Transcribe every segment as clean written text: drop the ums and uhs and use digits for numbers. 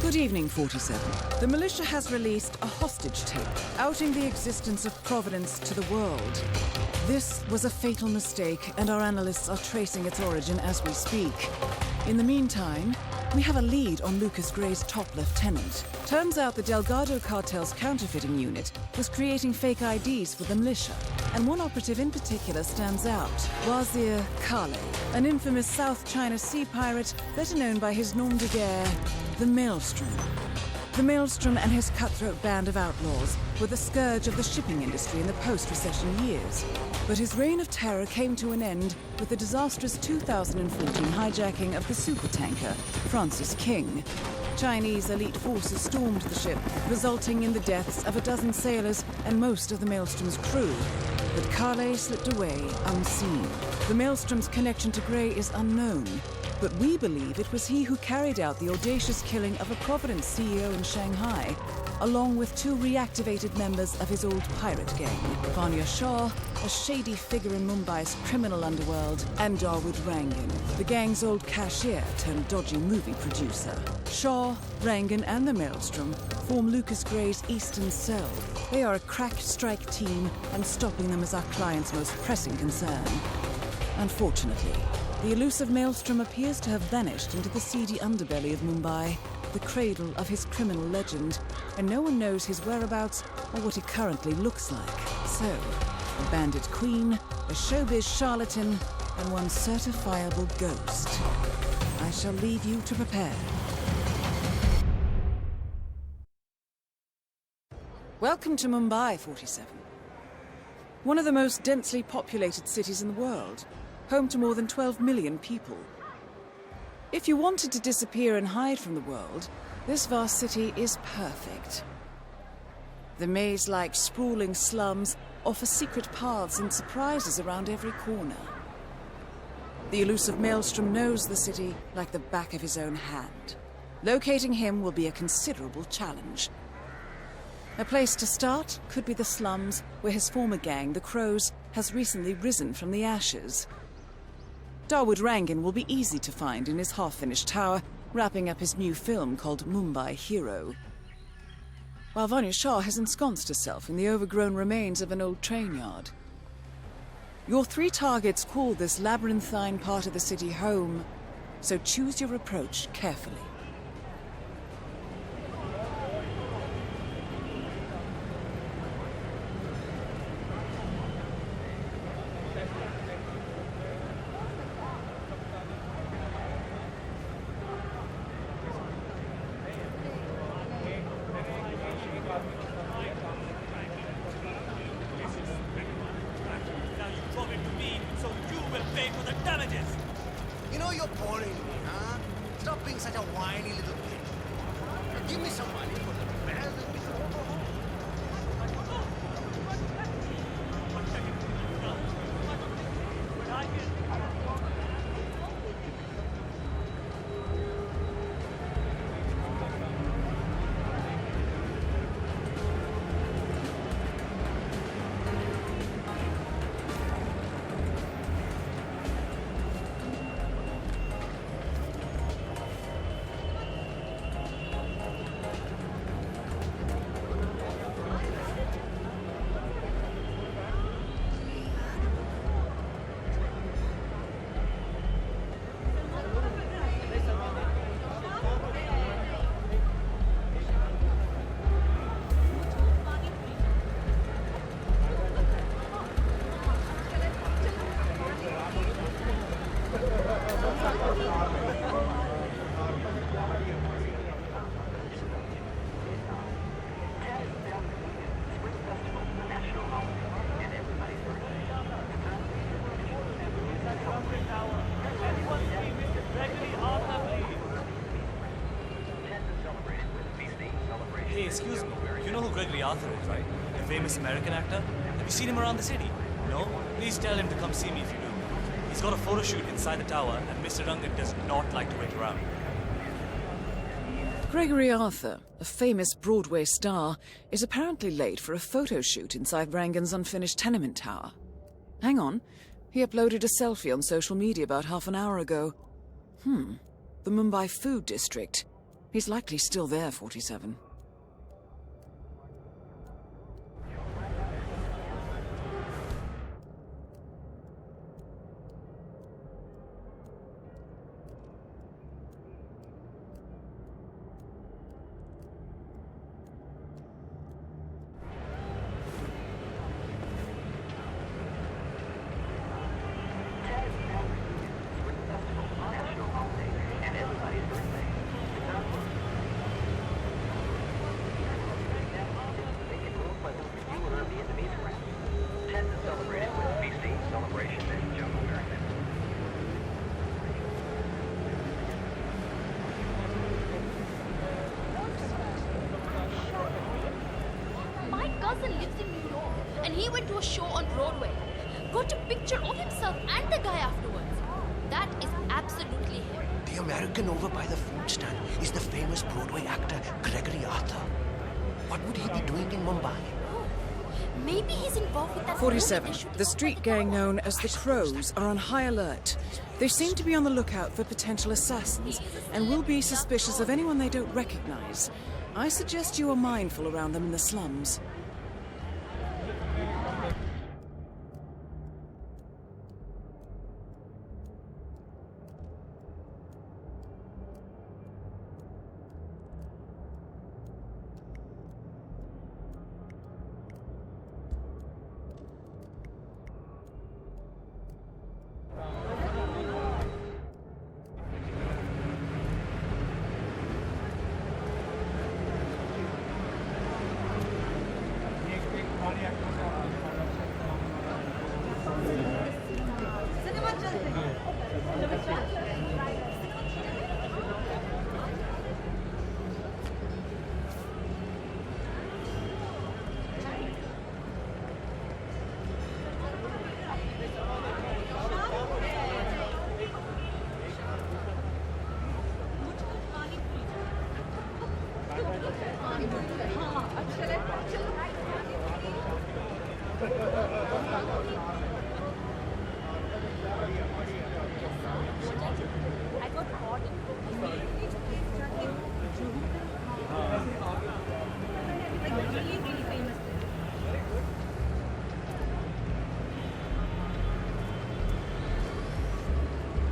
Good evening, 47. The militia has released a hostage tape, outing the existence of Providence to the world. This was a fatal mistake, and our analysts are tracing its origin as we speak. In the meantime, we have a lead on Lucas Gray's top lieutenant. Turns out the Delgado cartel's counterfeiting unit was creating fake IDs for the militia, and one operative in particular stands out, Wazir Kale, an infamous South China Sea pirate better known by his nom de guerre, the Maelstrom. The Maelstrom and his cutthroat band of outlaws were the scourge of the shipping industry in the post-recession years. But his reign of terror came to an end with the disastrous 2014 hijacking of the supertanker Francis King. Chinese elite forces stormed the ship, resulting in the deaths of a dozen sailors and most of the Maelstrom's crew. But Kale slipped away unseen. The Maelstrom's connection to Gray is unknown, but we believe it was he who carried out the audacious killing of a Providence CEO in Shanghai, along with two reactivated members of his old pirate gang, Vanya Shah, a shady figure in Mumbai's criminal underworld, and Dawood Rangan, the gang's old cashier turned dodgy movie producer. Shah, Rangan, and the Maelstrom form Lucas Gray's Eastern Cell. They are a crack strike team, and stopping them is our client's most pressing concern. Unfortunately, the elusive Maelstrom appears to have vanished into the seedy underbelly of Mumbai, the cradle of his criminal legend, and no one knows his whereabouts or what he currently looks like. So, a bandit queen, a showbiz charlatan, and one certifiable ghost. I shall leave you to prepare. Welcome to Mumbai, 47. One of the most densely populated cities in the world, home to more than 12 million people. If you wanted to disappear and hide from the world, this vast city is perfect. The maze-like sprawling slums offer secret paths and surprises around every corner. The elusive Maelstrom knows the city like the back of his own hand. Locating him will be a considerable challenge. A place to start could be the slums, where his former gang, the Crows, has recently risen from the ashes. Dawood Rangan will be easy to find in his half-finished tower, wrapping up his new film called Mumbai Hero. While Vanya Shah has ensconced herself in the overgrown remains of an old train yard. Your three targets call this labyrinthine part of the city home, so choose your approach carefully. You know you're boring me, huh? Stop being such a whiny little bitch. Now give me some money for the bells and whistles. Hey, excuse me. You know who Gregory Arthur is, right? The famous American actor? Have you seen him around the city? No? Please tell him to come see me if you do. He's got a photo shoot inside the tower, and Mr. Rangan does not like to wait around. Gregory Arthur, a famous Broadway star, is apparently late for a photo shoot inside Rangan's unfinished tenement tower. Hang on. He uploaded a selfie on social media about half an hour ago. The Mumbai Food District. He's likely still there, 47. My cousin lives in New York and he went to a show on Broadway. Got a picture of himself and the guy afterwards. That is absolutely him. The American over by the food stand is the famous Broadway actor Gregory Arthur. What would he be doing in Mumbai? Oh, maybe he's involved with that. 47. The street gang known as the Crows are on high alert. They seem to be on the lookout for potential assassins and will be suspicious of anyone they don't recognize. I suggest you are mindful around them in the slums.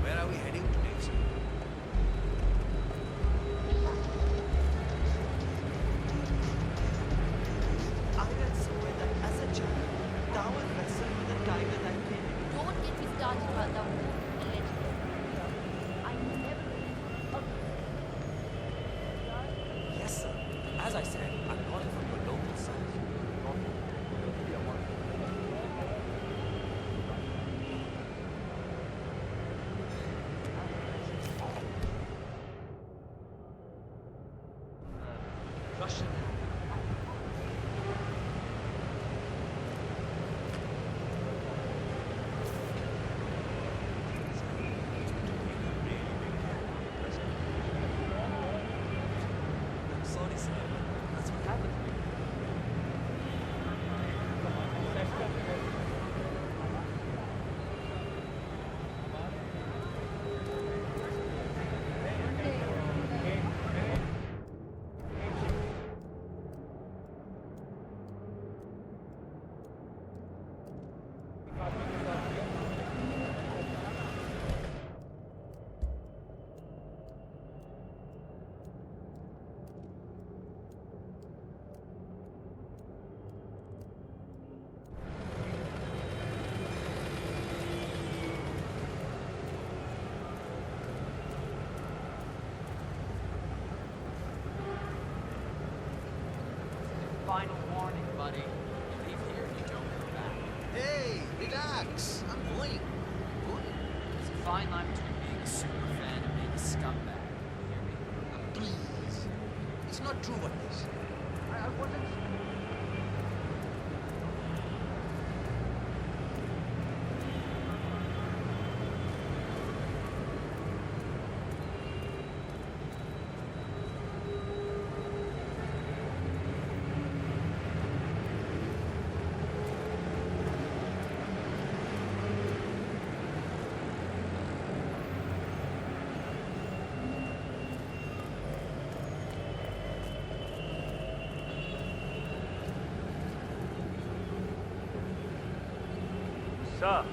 Where are we heading today, sir? I read somewhere that as a child, Tower wrestled with a tiger that came. Don't get me started about that war. I never. Yes, sir. As I said, I'm not from your local side. Russian. I'm sorry, sir. That's what happened. Final warning, buddy. You leave here and you don't come back. Hey, relax. I'm going. There's a fine line between being a super fan and being a scumbag. You hear me? Please. It's not true what they say. I wasn't. Sir,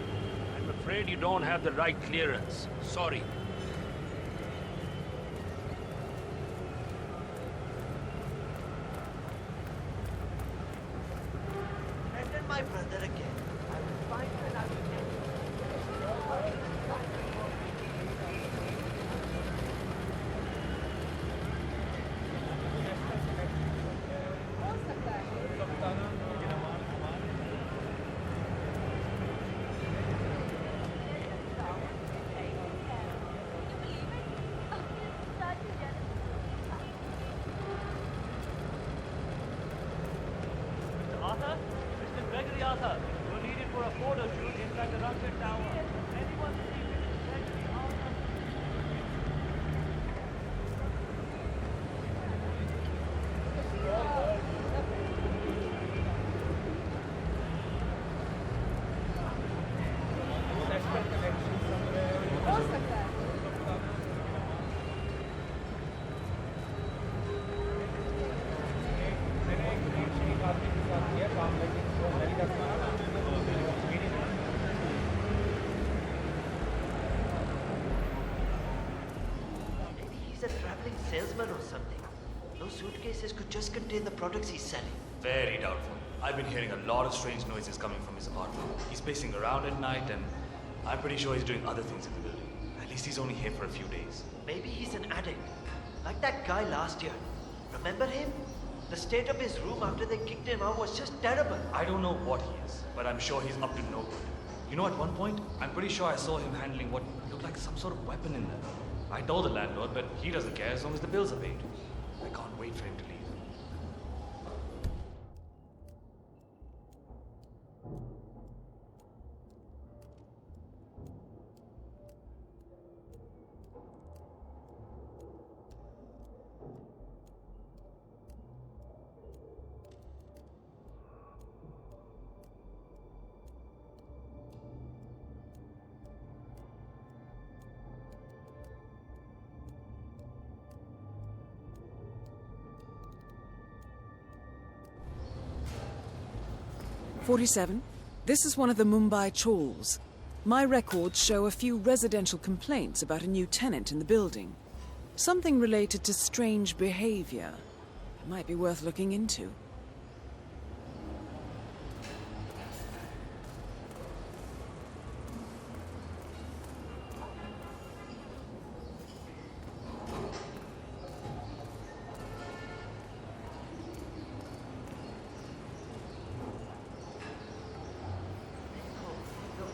I'm afraid you don't have the right clearance. Sorry. Threaten my brother again. I will find you and I will kill you. Arthur? Mr. Gregory Arthur, you're needed for a photo shoot inside the Runket Tower. Anyone see Mr. Gregory Arthur? Maybe he's a traveling salesman or something. Those suitcases could just contain the products he's selling. Very doubtful. I've been hearing a lot of strange noises coming from his apartment. He's pacing around at night, and I'm pretty sure he's doing other things in the building. At least he's only here for a few days. Maybe he's an addict. Like that guy last year. Remember him? The state of his room after they kicked him out was just terrible. I don't know what he is, but I'm sure he's up to no good. You know, at one point, I'm pretty sure I saw him handling what looked like some sort of weapon in there. I told the landlord, but he doesn't care as long as the bills are paid. I can't wait for him to leave. "47. This is one of the Mumbai chawls. My records show a few residential complaints about a new tenant in the building. Something related to strange behavior. It might be worth looking into." Look,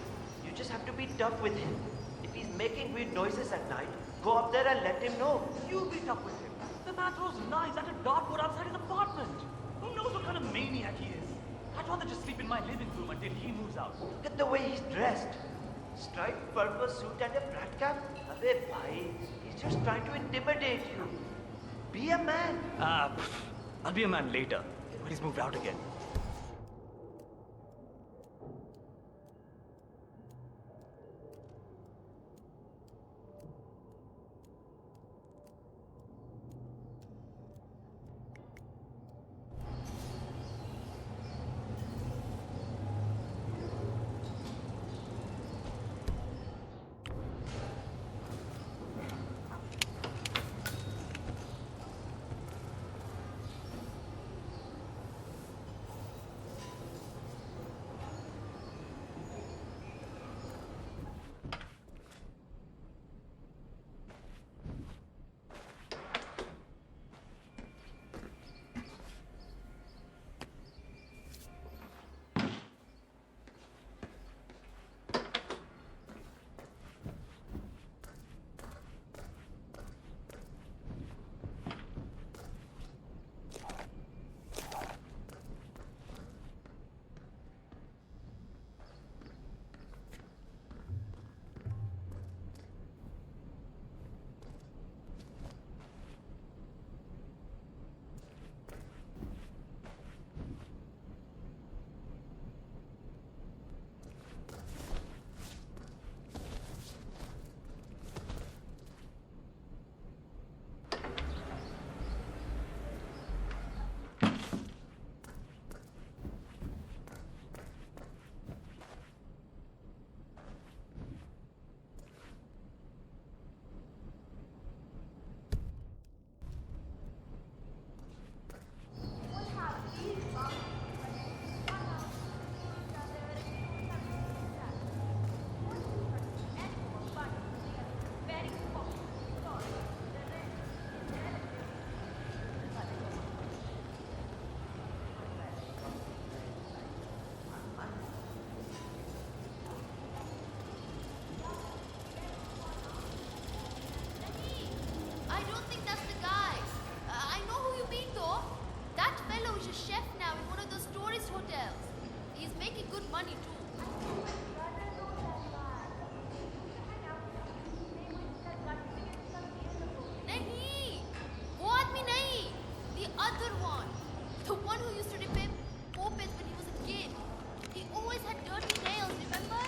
you just have to be tough with him. If he's making weird noises at night, go up there and let him know. You beat up with him. The man throws knives at a dartboard outside his apartment. Who knows what kind of maniac he is? I'd rather just sleep in my living room until he moves out. Look at the way he's dressed. Striped purple suit and a flat cap. Abey bhai, he's just trying to intimidate you. Be a man. I'll be a man later, when he's moved out again. hotels. He's making good money too. Nahi! वो आदमी नहीं! The other one! The one who used to rip him open when he was a kid. He always had dirty nails, remember?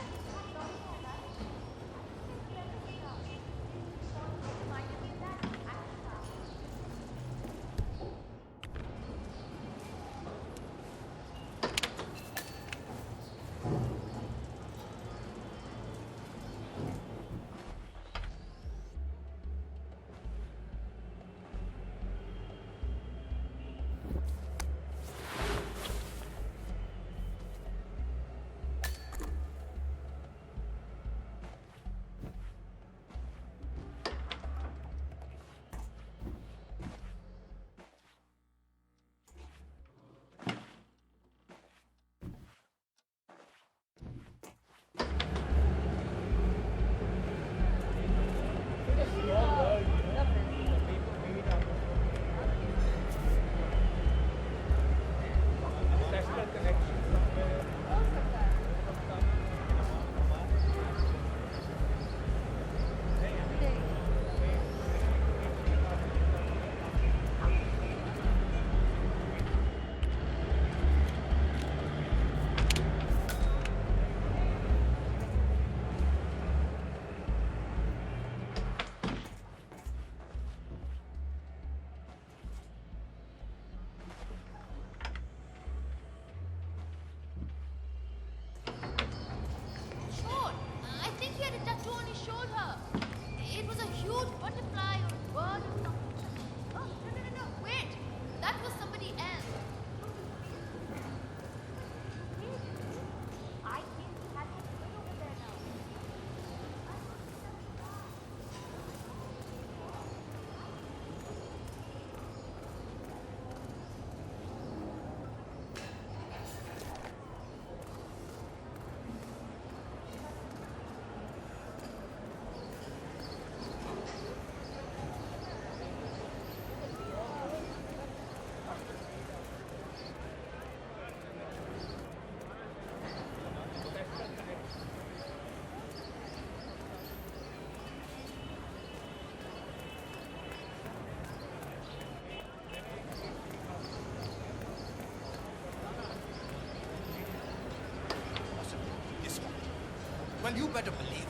Well, you better believe it.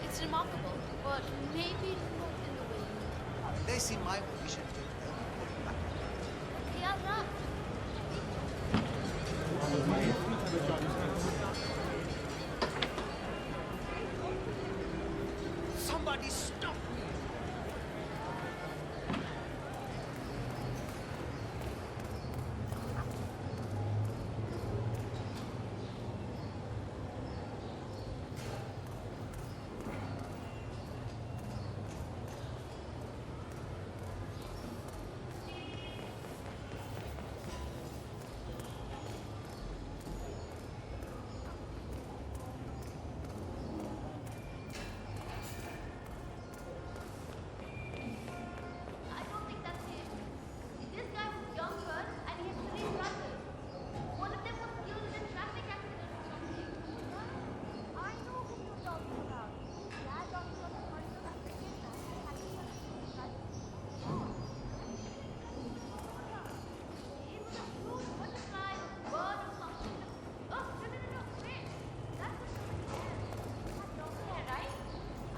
It's remarkable, but maybe not in the way. They see my position too. Yeah, right. Somebody stop me! I don't think that's him. This guy was younger and he had 3 brothers. One of them was killed in a traffic accident or something. I know who you're talking about. Dad also was a part of a cricket match and had to put his brother. It was a huge butterfly or bird or something. Oh, no, wait. That was somebody else. Yeah, right?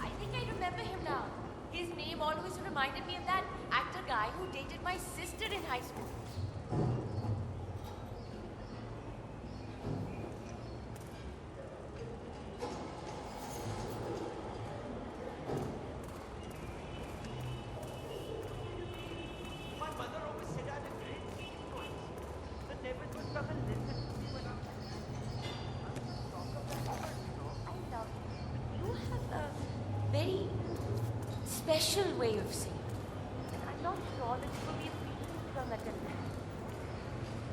I think I remember him now. His name always reminded me of that actor guy who dated my sister in high school. My mother always said I'm a great influence. The neighbors would come and listen to me when I'm I love you. You have a very special way of singing. And I'm not sure that it will be a frequent from that television.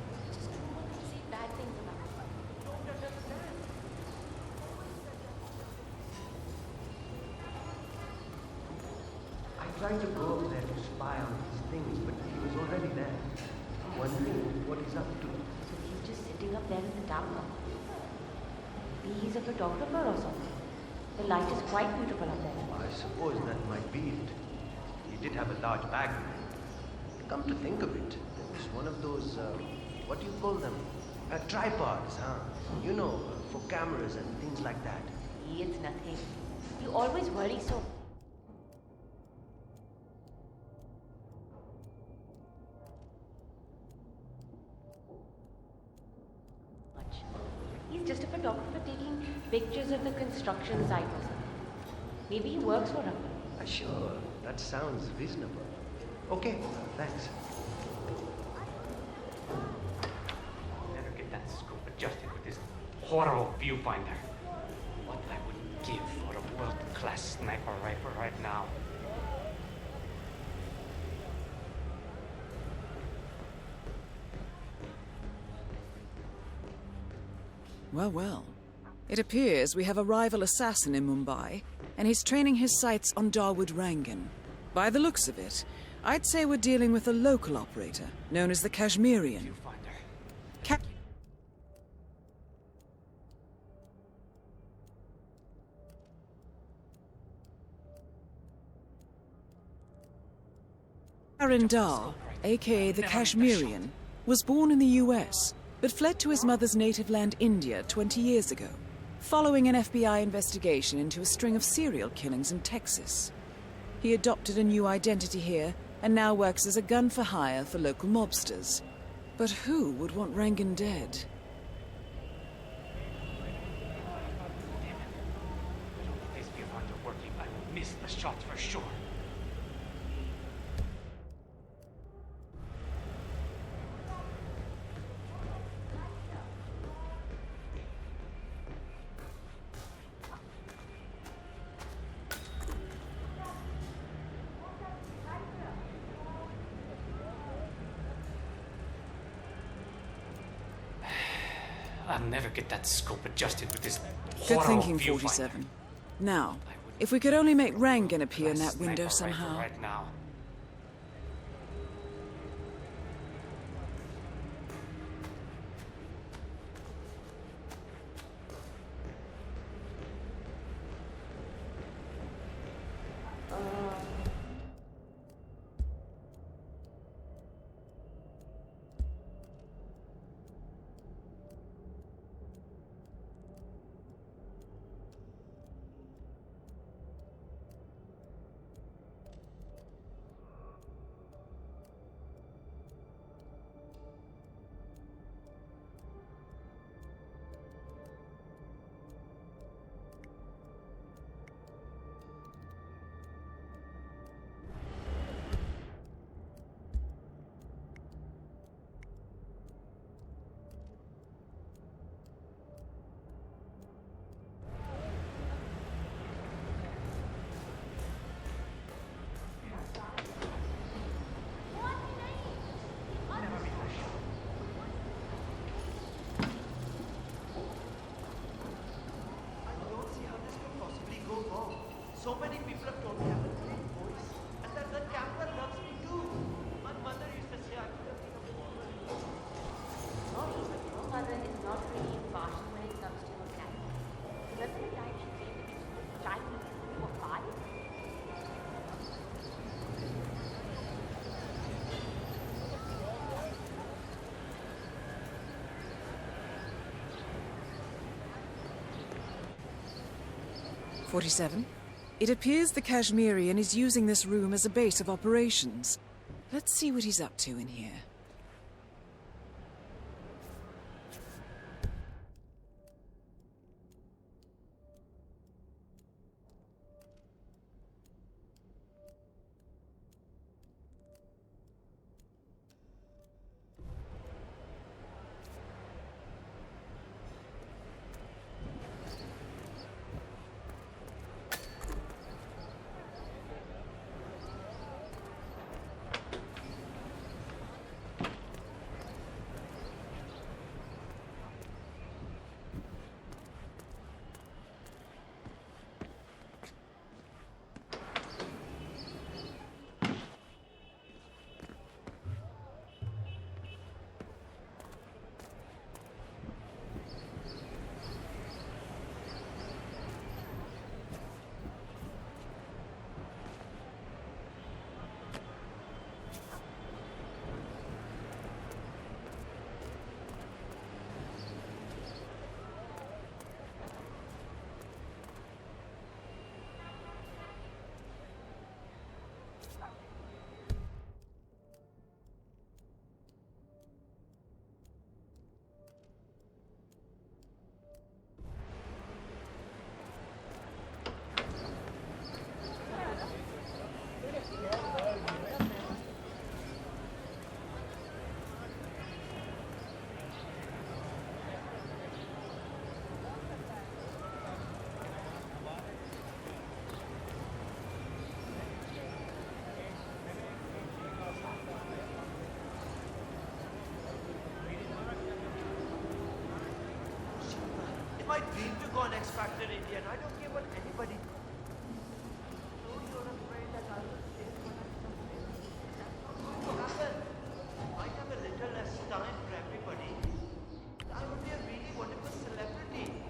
I just don't want to say bad things about it. don't understand. I tried to go over there to spy on his things, but he was already there. Wondering what he's up to. So he just sitting up there in the tower. Maybe he's a photographer or something. The light is quite beautiful up there. I suppose that might be it. He did have a large bag. Come to think of it, there was one of those, what do you call them? Tripods, huh? You know, for cameras and things like that. It's nothing. You always worry so much. He's just a photographer taking pictures of the construction site or something. Maybe he works for him. Sure, that sounds reasonable. Okay, thanks. Never get that scope adjusted with this horrible viewfinder. What I wouldn't give for a world-class sniper rifle right now. Well, well. It appears we have a rival assassin in Mumbai, and he's training his sights on Dawood Rangan. By the looks of it, I'd say we're dealing with a local operator, known as the Kashmirian. Viewfinder. Arindar, aka the Kashmirian, was born in the US, but fled to his mother's native land India 20 years ago, following an FBI investigation into a string of serial killings in Texas. He adopted a new identity here and now works as a gun for hire for local mobsters. But who would want Rangan dead? This viewfinder working, I will miss the shot for sure. I'll never get that scope adjusted with this Good horrible thinking, viewfinder. 47. Now, if we could only make Rangan appear in that Sniper window rifle somehow. Right now. I don't see how this could possibly go wrong. So many people have told me I have a great voice, and that the camera loves me too. My mother used to say I could have been a model. Sorry, but your mother is not really impartial when it comes to her cat. Remember the time she came to me Chinese when you were 5? .47. It appears the Kashmirian is using this room as a base of operations. Let's see what he's up to in here. been to go on X Factor India, and I don't care what anybody. So you're afraid that I will stay for that something? That's not going to happen. Might have a little less time for everybody. I would be a really wonderful celebrity.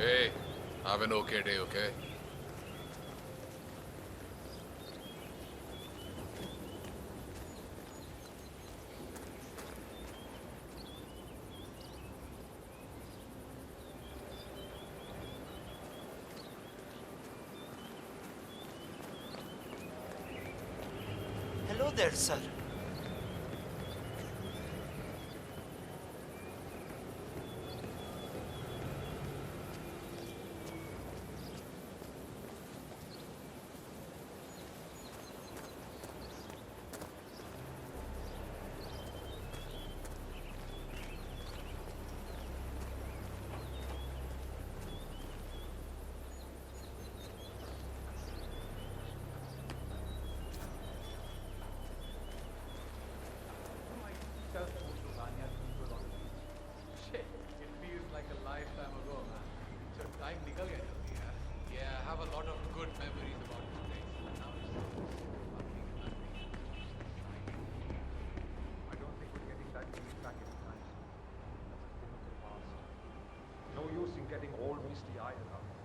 Hey, have an okay day, okay? Hello there, sir. Shit, it feels like a lifetime ago, man. So time nikal gaya jaldi yaar. Yeah, I have a lot of good memories about this place. Now it's just fucking nothing. I don't think we're getting that deep back anytime soon. That's a thing of the past. No use in getting all misty-eyed about it.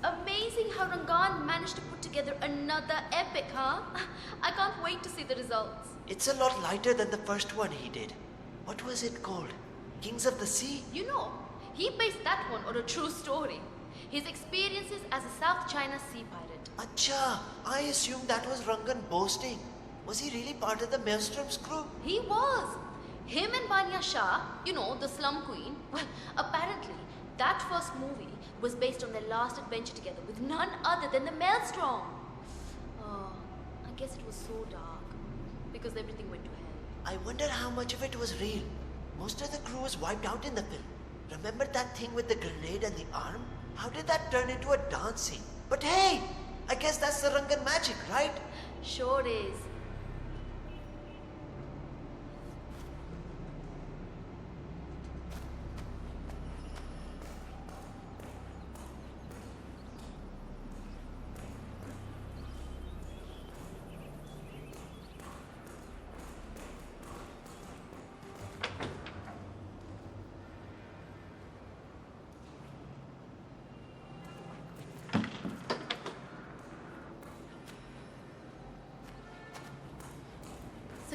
Amazing how Rangan managed to put together another epic, huh? I can't wait to see the results. It's a lot lighter than the first one he did. What was it called? Kings of the Sea? You know, he based that one on a true story. His experiences as a South China sea pirate. Acha, I assumed that was Rangan boasting. Was he really part of the Maelstrom's crew? He was. Him and Banya Shah, you know, the slum queen. Well, apparently, that first movie was based on their last adventure together with none other than the Maelstrom. Oh, I guess it was so dark because everything went to hell. I wonder how much of it was real. Most of the crew was wiped out in the film. Remember that thing with the grenade and the arm? How did that turn into a dance scene? But hey, I guess that's the Rangan magic, right? Sure is.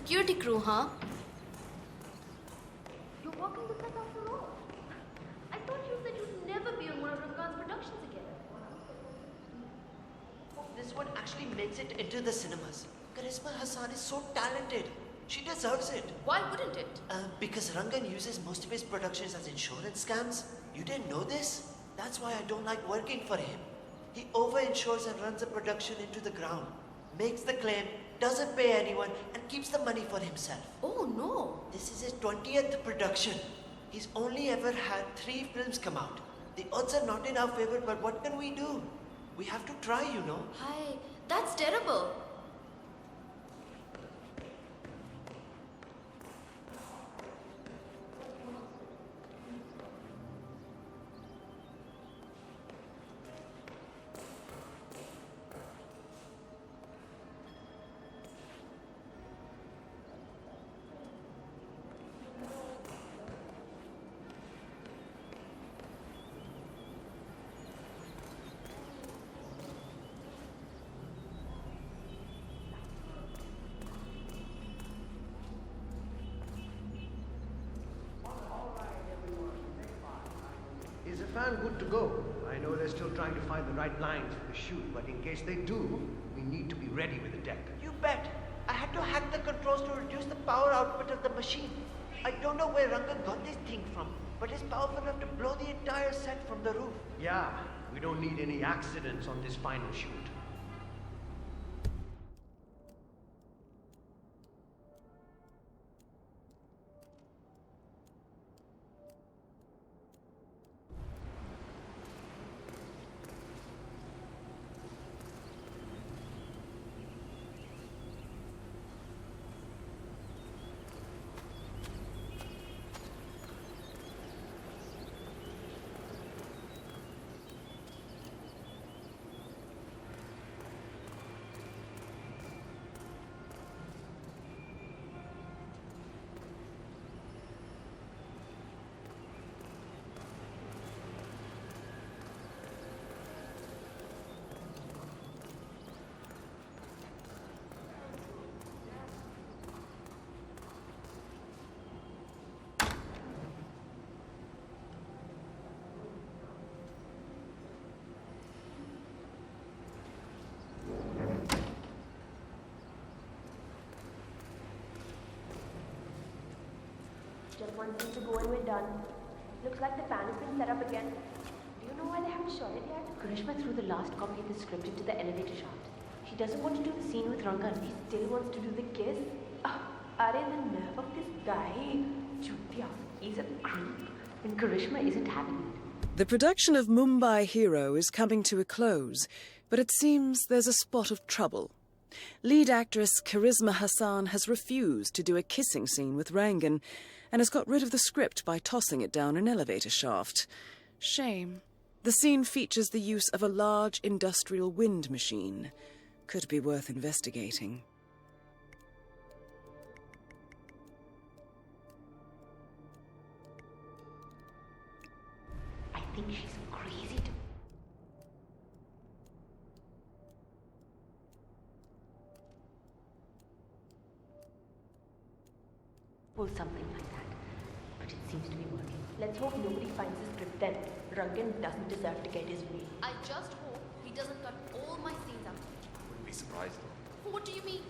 security crew, huh? You're working the set after all. I thought you said you'd never be on one of Rangan's productions again. This one actually makes it into the cinemas. Charisma Hassan is so talented. She deserves it. Why wouldn't it? Because Rangan uses most of his productions as insurance scams. You didn't know this? That's why I don't like working for him. He over-insures and runs a production into the ground. Makes the claim, doesn't pay anyone, and keeps the money for himself. Oh no. This is his 20th production. He's only ever had 3 films come out. The odds are not in our favor, but what can we do? We have to try, you know. Hi, that's terrible. Is the fan good to go? I know they're still trying to find the right lines for the shoot, but in case they do, we need to be ready with the deck. You bet. I had to hack the controls to reduce the power output of the machine. I don't know where Rangan got this thing from, but it's powerful enough to blow the entire set from the roof. Yeah, we don't need any accidents on this final shoot. Just one thing to go and we're done. Looks like the fan has been set up again. Do you know why they haven't shot it yet? Karishma threw the last copy of the script into the elevator shaft. She doesn't want to do the scene with Rangan. He still wants to do the kiss? Are the nerve of this guy? Chutia. He's a creep. And Karishma isn't having it. The production of Mumbai Hero is coming to a close, but it seems there's a spot of trouble. Lead actress Charisma Hassan has refused to do a kissing scene with Rangan and has got rid of the script by tossing it down an elevator shaft. Shame. The scene features the use of a large industrial wind machine. Could be worth investigating. I think she's crazy to... Pull something like that. But it seems to be working. Let's hope nobody finds the script then. Rangan doesn't deserve to get his way. I just hope he doesn't cut all my scenes out. Wouldn't be surprised though. What do you mean?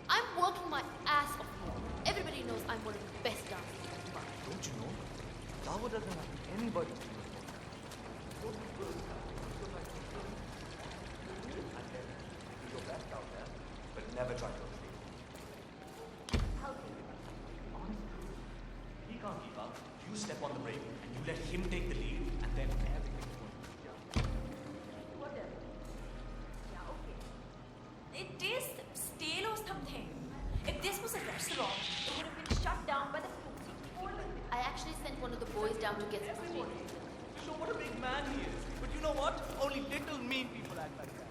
I'm working my ass off here. Everybody knows I'm one of the best dancers in Dubai. Don't you know? Davo doesn't have anybody to do with do your best out there, but never try to escape. Honestly, he can't keep up. You step on the brake and you let him take the lead, and then everything's going to be done. Whatever. Yeah, okay. It tastes stale or something. If this was a restaurant, it would have been shut down by the food. I actually sent one of the boys down to get some street. Show what a big man he is. But you know what? Only little mean people act like that.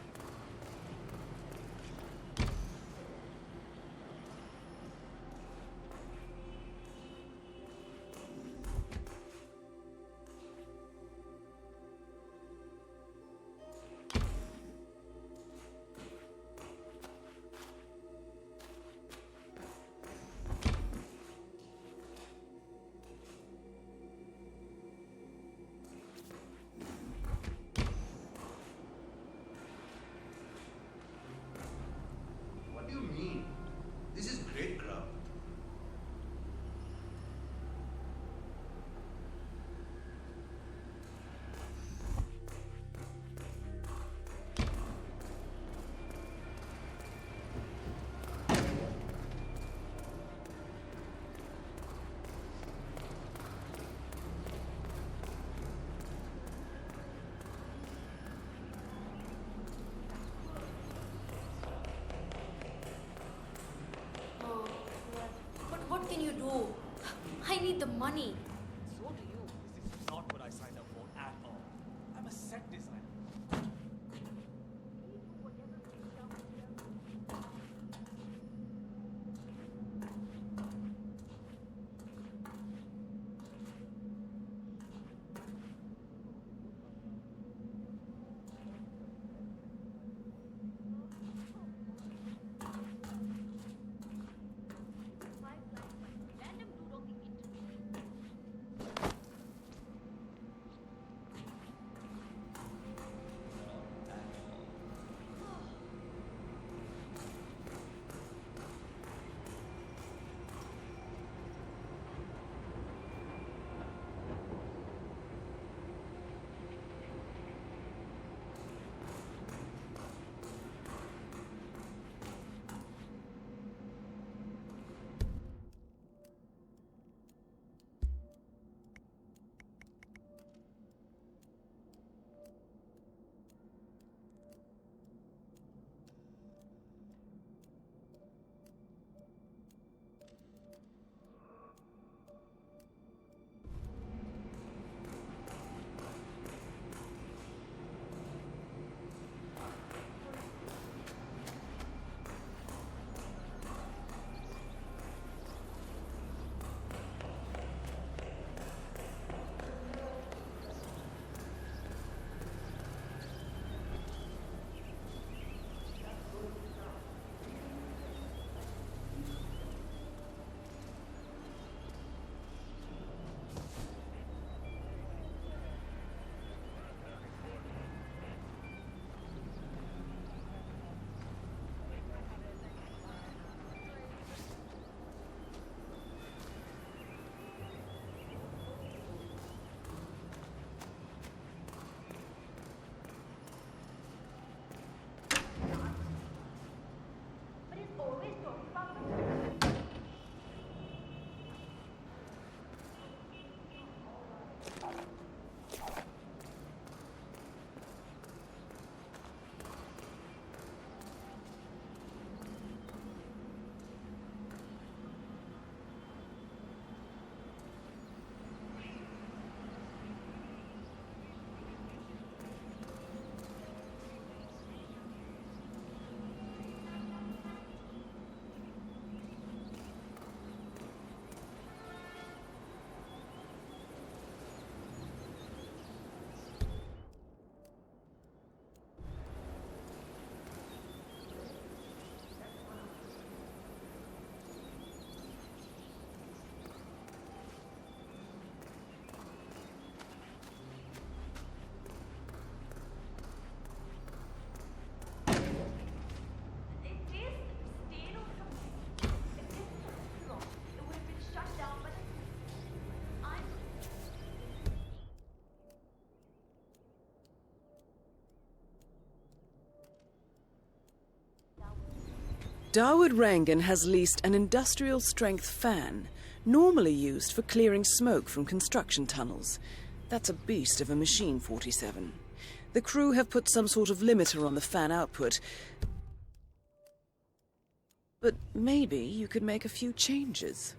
go. I need the money. So do you. This is not what I signed up for at all. I'm a set designer. Dawood Rangan has leased an industrial-strength fan, normally used for clearing smoke from construction tunnels. That's a beast of a machine, 47. The crew have put some sort of limiter on the fan output, but maybe you could make a few changes.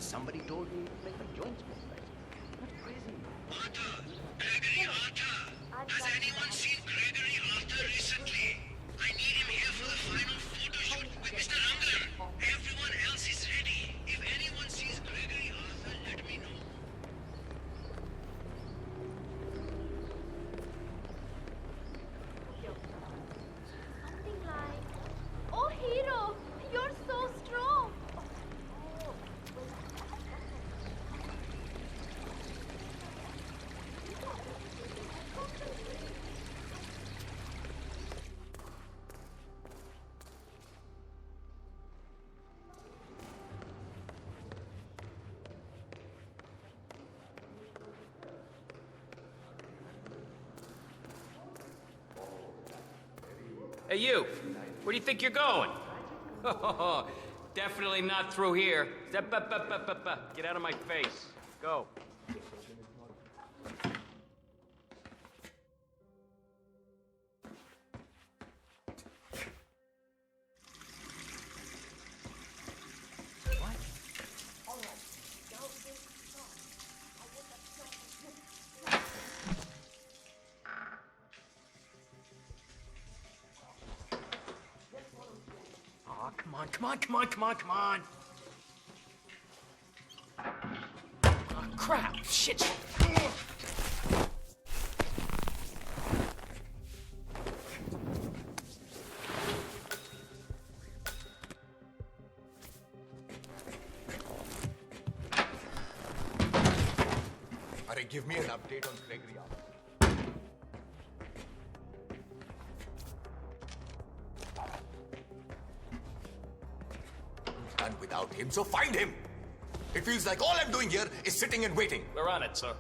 because somebody told me to make the joints more right. That's crazy. Gregory Arthur! Has anyone seen Gregory Arthur recently? I need him here for the final photo shoot with Mr. Rangan. Everyone else is ready. If anyone sees Gregory Arthur, let me know. Something like, oh hero, you're so strong. Hey, you! Where do you think you're going? Definitely not through here. Step up. Get out of my face. Go. Come on. Oh, crap. Shit. Arey, give me an update on Gregory Arthur. Done without him, so find him! It feels like all I'm doing here is sitting and waiting. We're on it, sir.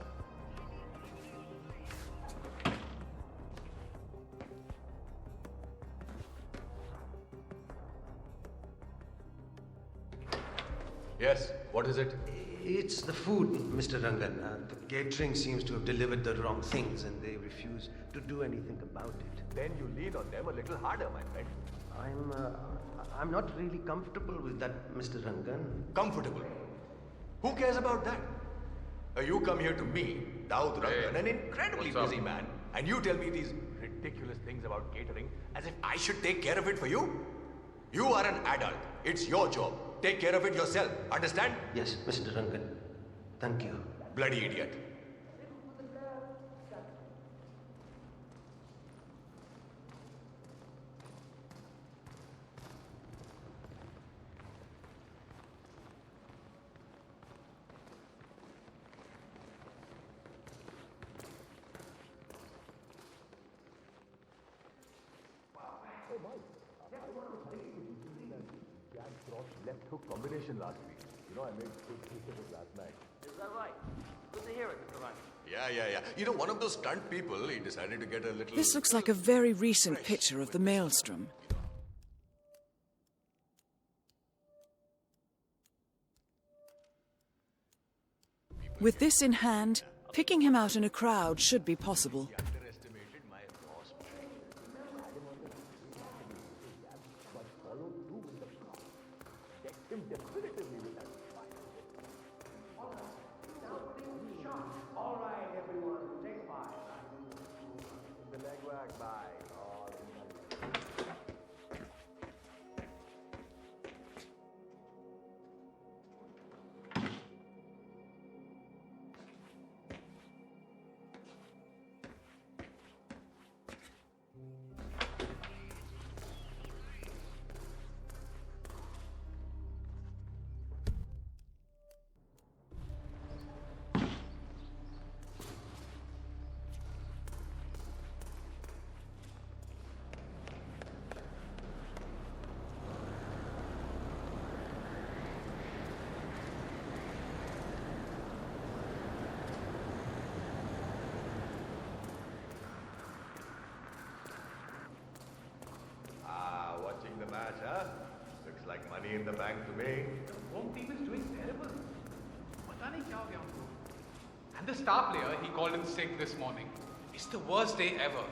Yes, what is it? It's the food, Mr. Rangan. The catering seems to have delivered the wrong things and they refuse to do anything about it. Then you lean on them a little harder, my friend. I'm not really comfortable with that, Mr. Rangan. Comfortable? Who cares about that? You come here to me, Daud Rangan, an incredibly busy man, and you tell me these ridiculous things about catering as if I should take care of it for you? You are an adult. It's your job. Take care of it yourself. Understand? Yes, Mr. Rangan. Thank you. Bloody idiot. Left hook combination last week. You know, I made good use of it last night. Is that right? Good to hear it, Mr. Ryan. Yeah. You know, one of those stunt people, he decided to get a little... This looks like a very recent picture of the maelstrom. With this in hand, picking him out in a crowd should be possible. Underestimated my raw strength. But followed through with the car. Decked him definitively with that fire. All right, everyone. Take 5. The leg wag by. Watching the match, huh? Looks like money in the bank to me. Home team is doing terrible. Pata nahi kya ho gaya unko. And the star player, he called in sick this morning. It's the worst day ever.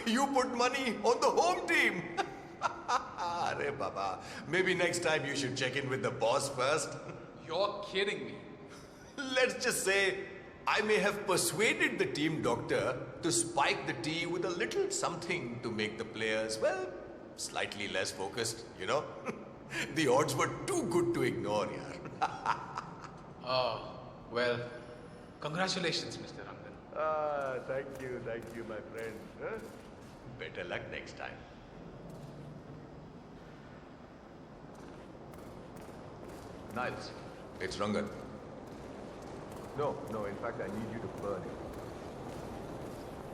You put money on the home team. Arey Baba, maybe next time you should check in with the boss first. You're kidding me. Let's just say I may have persuaded the team doctor to spike the tea with a little something to make the players, well, slightly less focused, you know? The odds were too good to ignore, yaar. Oh, well, congratulations, Mr. Rangan. Thank you, my friend. Huh? Better luck next time. Niles, it's Rangan. No, in fact, I need you to burn it.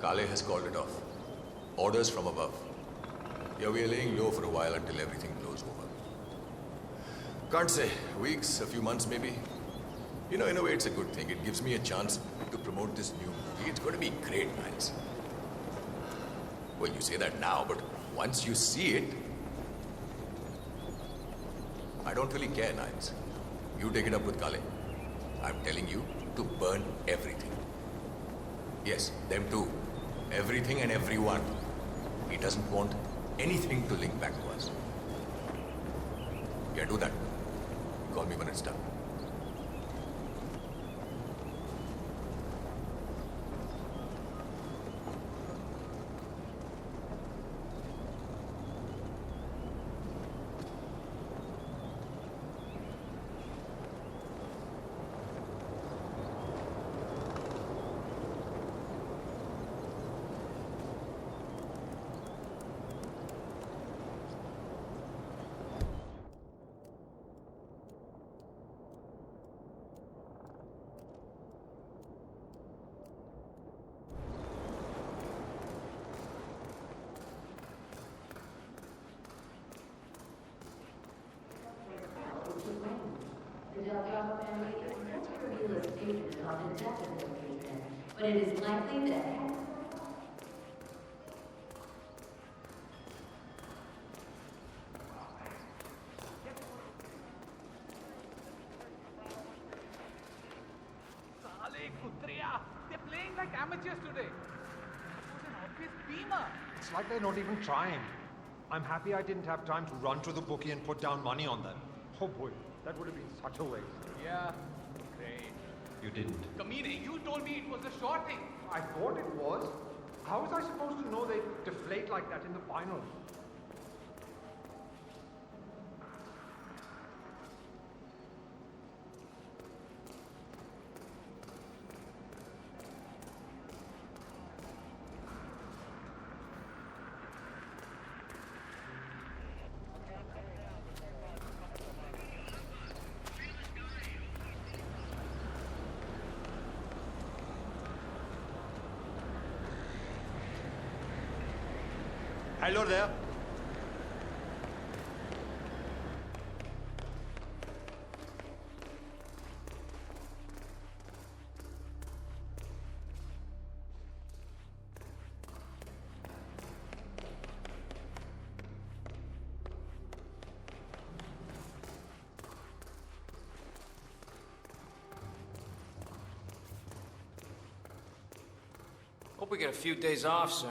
Kale has called it off. Orders from above. Yeah, we are laying low for a while until everything blows over. Can't say. Weeks, a few months maybe. You know, in a way, it's a good thing. It gives me a chance to promote this new movie. It's going to be great, Niles. Well, you say that now, but once you see it, I don't really care, Niles. You take it up with Kale. I'm telling you to burn everything. Yes, them too. Everything and everyone. He doesn't want anything to link back to us. Yeah, do that. Call me when it's done. But it is likely that They're playing like amateurs today. It was an obvious beamer. It's like they're not even trying. I'm happy I didn't have time to run to the bookie and put down money on them. Oh boy, that would have been such a waste. Yeah, great. You didn't. Kamine, you told me it was a shorting. I thought it was. How was I supposed to know they'd deflate like that in the final? Hello there. Hope we get a few days off soon.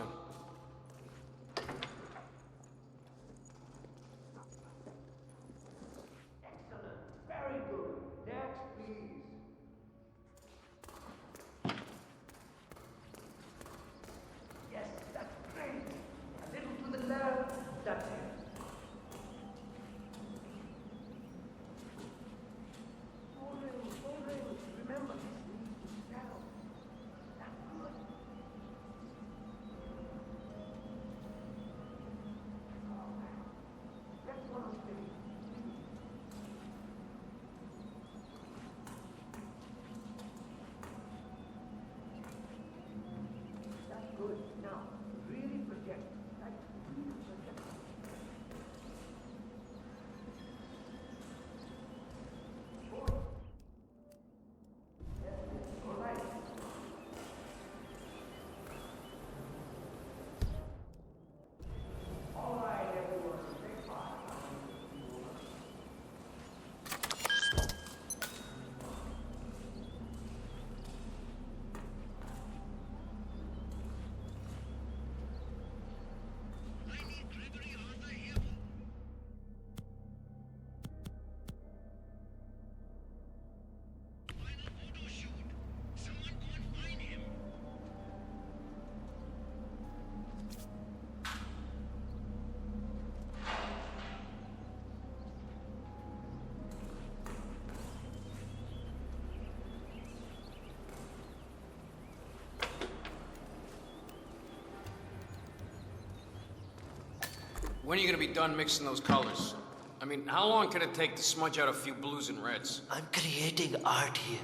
When are you gonna be done mixing those colors? I mean, how long can it take to smudge out a few blues and reds? I'm creating art here.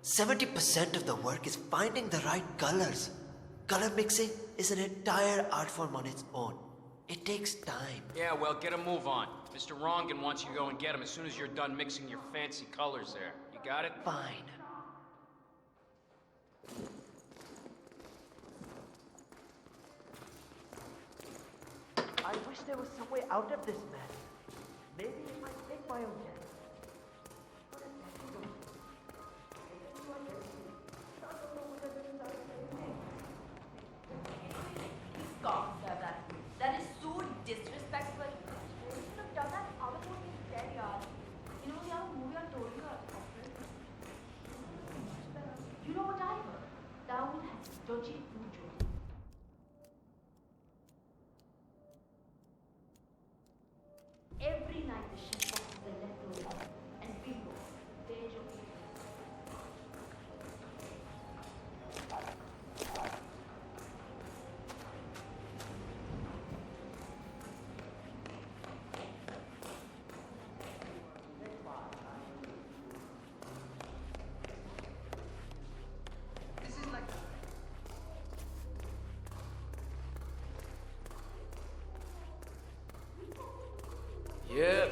70% of the work is finding the right colors. Color mixing is an entire art form on its own. It takes time. Yeah, well, get a move on. Mr. Rongan wants you to go and get him as soon as you're done mixing your fancy colors there. You got it? Fine. I wish there was some way out of this mess. Maybe if I take my own chance. Can't serve that. That is so disrespectful. You should have done that other movie instead, yaar. You know the other movie I told you about. You know what I heard? That one has dodgy juju. Every night the chef boxes the leftovers and bingo, there's your food. Yep.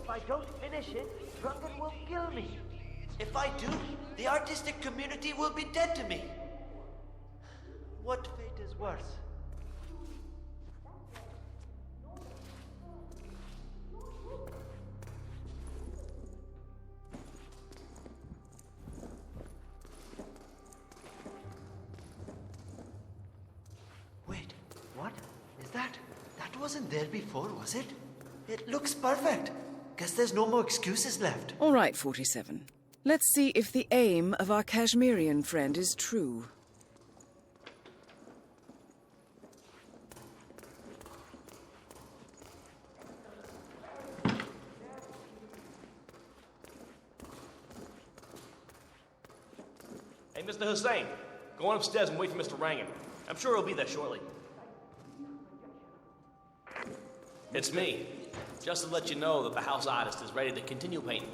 If I don't finish it, Drunken will kill me. If I do, the artistic community will be dead to me. What fate is worse? Wait, what? Is that? That wasn't there before, was it? It looks perfect. Guess there's no more excuses left. All right, 47. Let's see if the aim of our Kashmirian friend is true. Hey, Mr. Hussain, go on upstairs and wait for Mr. Rangan. I'm sure he'll be there shortly. It's me. Just to let you know that the house artist is ready to continue painting.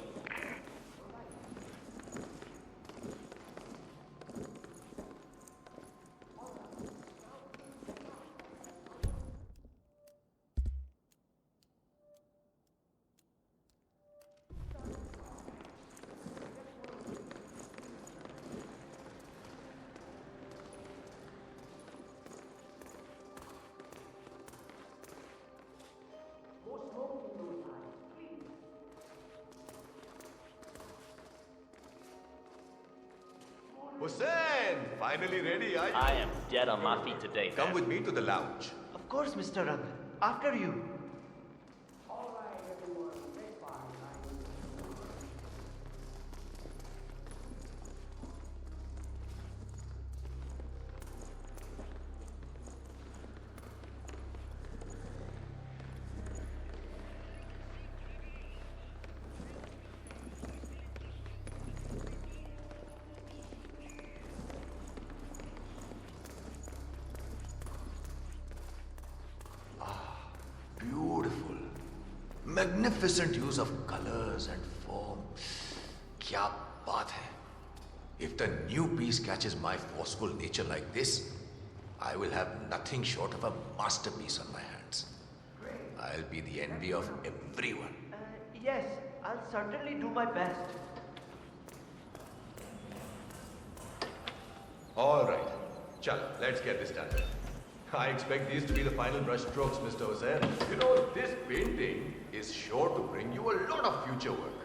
Hussain, finally ready, are you? I am dead on my feet today. Come with me to the lounge. Of course, Mr. Rangan. After you. Beautiful. Magnificent use of colors and form. Kya baat hai. If the new piece catches my forceful nature like this, I will have nothing short of a masterpiece on my hands. I'll be the envy of everyone. Yes, I'll certainly do my best. All right. Chalo, let's get this done. I expect these to be the final brush strokes, Mr. Hussain. You know, this painting is sure to bring you a lot of future work.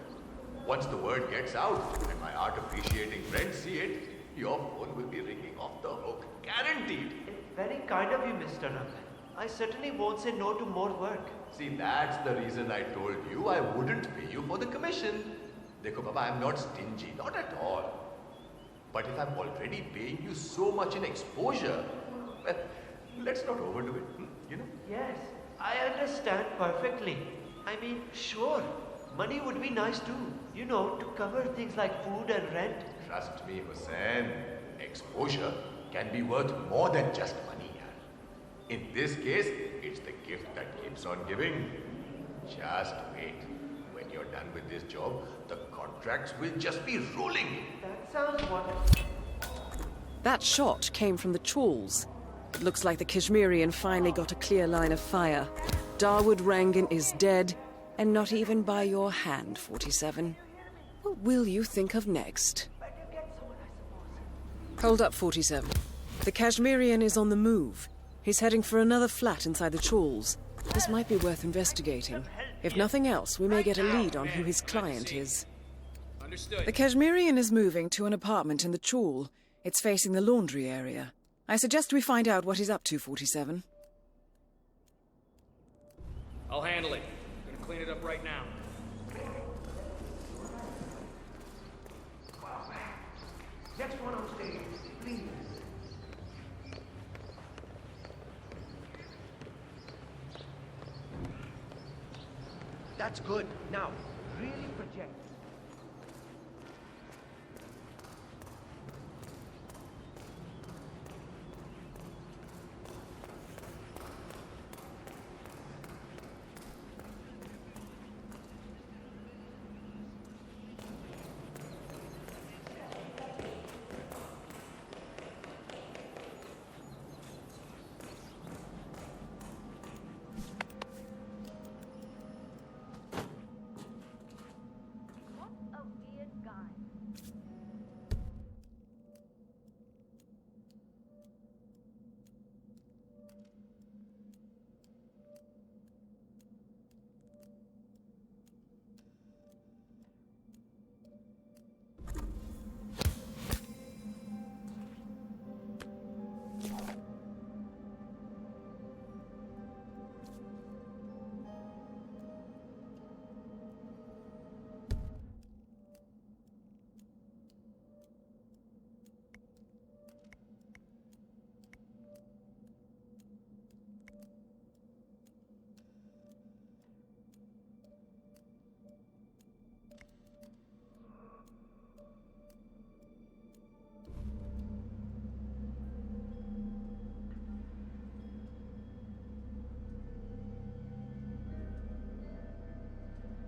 Once the word gets out and my art appreciating friends see it, your phone will be ringing off the hook. Guaranteed. It's very kind of you, Mr. Rangan. I certainly won't say no to more work. See, that's the reason I told you I wouldn't pay you for the commission. Dekho, Baba, I'm not stingy, not at all. But if I'm already paying you so much in exposure, well, let's not overdo it, you know? Yes, I understand perfectly. I mean, sure, money would be nice too. You know, to cover things like food and rent. Trust me, Hussain, exposure can be worth more than just money. In this case, it's the gift that keeps on giving. Just wait. When you're done with this job, the contracts will just be rolling in. That sounds wonderful. That shot came from the chawls. It looks like the Kashmirian finally got a clear line of fire. Dawood Rangan is dead, and not even by your hand, 47. What will you think of next? Hold up, 47. The Kashmirian is on the move. He's heading for another flat inside the chawls. This might be worth investigating. If nothing else, we may get a lead on who his client is. Understood. The Kashmirian is moving to an apartment in the chawl. It's facing the laundry area. I suggest we find out what he's up to, 47. I'll handle it. I'm gonna clean it up right now. Next one on stage, please. That's good. Now, really project.